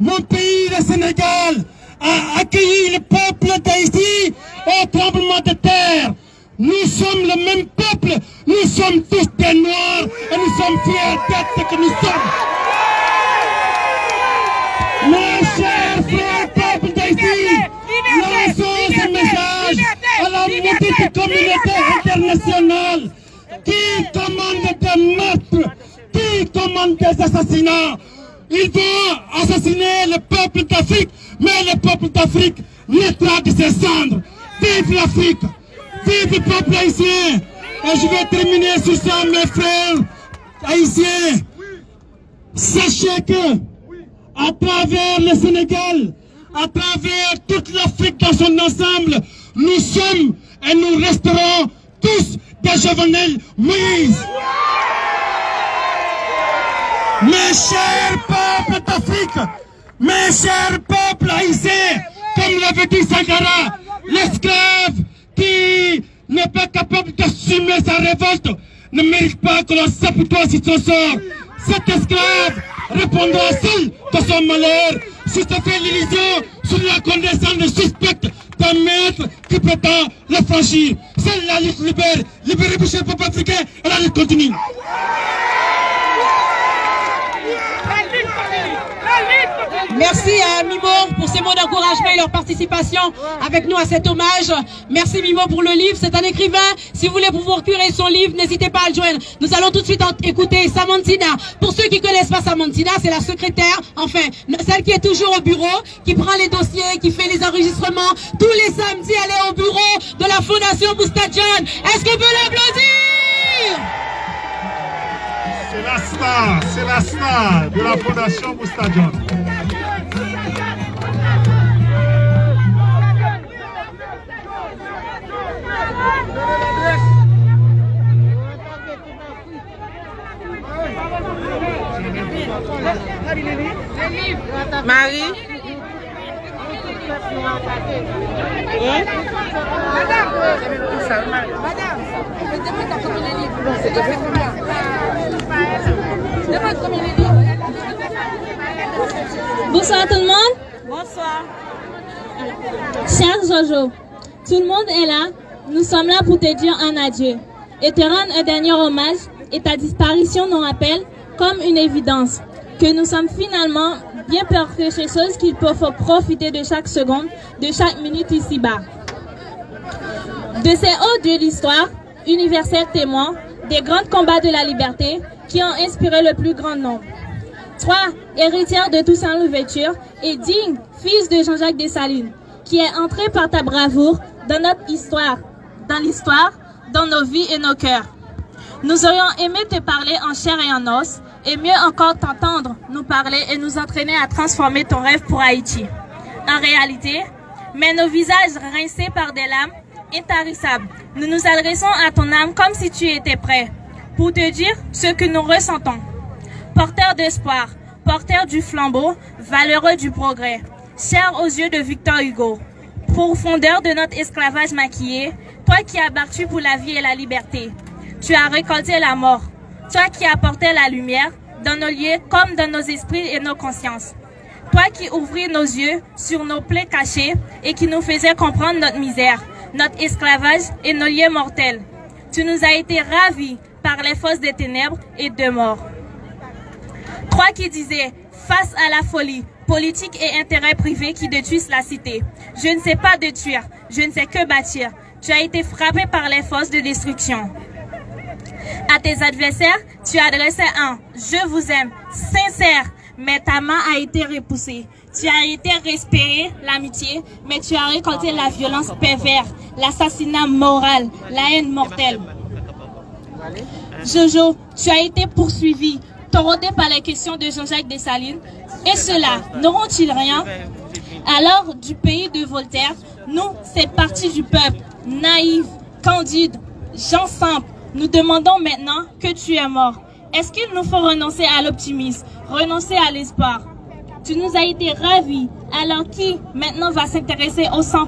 mon pays, le Sénégal, a accueilli le peuple d'Haïti au tremblement de terre. Nous sommes le même peuple, nous sommes tous des Noirs et nous sommes fiers d'être ce que nous sommes. Mes chers frères peuples d'Haïti, lançons ce message à la maudite communauté internationale qui commande des meurtres, qui commande des assassinats. Ils vont assassiner le peuple d'Afrique, mais le peuple d'Afrique naîtra de ses cendres. Vive l'Afrique, vive le peuple haïtien. Et je vais terminer sur ça, mes frères haïtiens. Sachez que, à travers le Sénégal, à travers toute l'Afrique dans son ensemble, nous sommes et nous resterons tous des Jovenel Moïse. Mes chers peuples d'Afrique, mes chers peuples haïtiens, comme l'avait dit Sankara, l'esclave qui n'est pas capable d'assumer sa révolte ne mérite pas que l'on s'apitoie sur son sort. Cet esclave répondra seul de son malheur si se fait l'illusion sur la condescendance suspecte d'un maître qui prétend le franchir. Seule la lutte libère, libérer le peuple africain et la lutte continue. Merci à Mimo pour ces mots d'encouragement et leur participation avec nous à cet hommage. Merci Mimo pour le livre, c'est un écrivain. Si vous voulez vous procurer son livre, n'hésitez pas à le joindre. Nous allons tout de suite écouter Samantina. Pour ceux qui ne connaissent pas Samantina, c'est la secrétaire, enfin, celle qui est toujours au bureau, qui prend les dossiers, qui fait les enregistrements. Tous les samedis, elle est au bureau de la Fondation Moustadjan. Est-ce qu'on peut l'applaudir? C'est la star de la Fondation Moustadjan. Marie. Bonsoir tout le monde. Bonsoir. Cher Jojo, tout le monde est là. Nous sommes là pour te dire un adieu et te rendre un dernier hommage, et ta disparition nous rappelle, comme une évidence, que nous sommes finalement bien plus quelque chose qu'il faut profiter de chaque seconde, de chaque minute ici-bas. De ces hauts dieux d'histoire, universels témoins, des grands combats de la liberté qui ont inspiré le plus grand nombre. Toi, héritière de Toussaint Louverture et digne fils de Jean-Jacques Dessalines, qui est entré par ta bravoure dans notre histoire, dans nos vies et nos cœurs. Nous aurions aimé te parler en chair et en os, et mieux encore t'entendre nous parler et nous entraîner à transformer ton rêve pour Haïti. En réalité, mais nos visages rincés par des larmes intarissables, nous nous adressons à ton âme comme si tu étais prêt, pour te dire ce que nous ressentons. Porteur d'espoir, porteur du flambeau, valeureux du progrès, cher aux yeux de Victor Hugo, profondeur de notre esclavage maquillé, toi qui as battu pour la vie et la liberté, tu as récolté la mort, toi qui apportais la lumière dans nos lieux comme dans nos esprits et nos consciences, toi qui ouvris nos yeux sur nos plaies cachées et qui nous faisais comprendre notre misère, notre esclavage et nos lieux mortels. Tu nous as été ravis par les fosses des ténèbres et de mort. Toi qui disais, face à la folie, politique et intérêts privés qui détruisent la cité, je ne sais pas détruire, je ne sais que bâtir. Tu as été frappé par les forces de destruction. À tes adversaires, tu adressais un « je vous aime » sincère, mais ta main a été repoussée. Tu as été respiré l'amitié, mais tu as récolté la violence perverse, l'assassinat moral, la haine mortelle. Jojo, tu as été poursuivi, taraudé par les questions de Jean-Jacques Dessalines. Et ceux-là, n'auront-ils rien? Alors, du pays de Voltaire, nous, c'est parti du peuple, naïf, candide, gens simples. Nous demandons maintenant que tu es mort. Est-ce qu'il nous faut renoncer à l'optimisme, renoncer à l'espoir? Tu nous as été ravis, alors qui maintenant va s'intéresser au sang?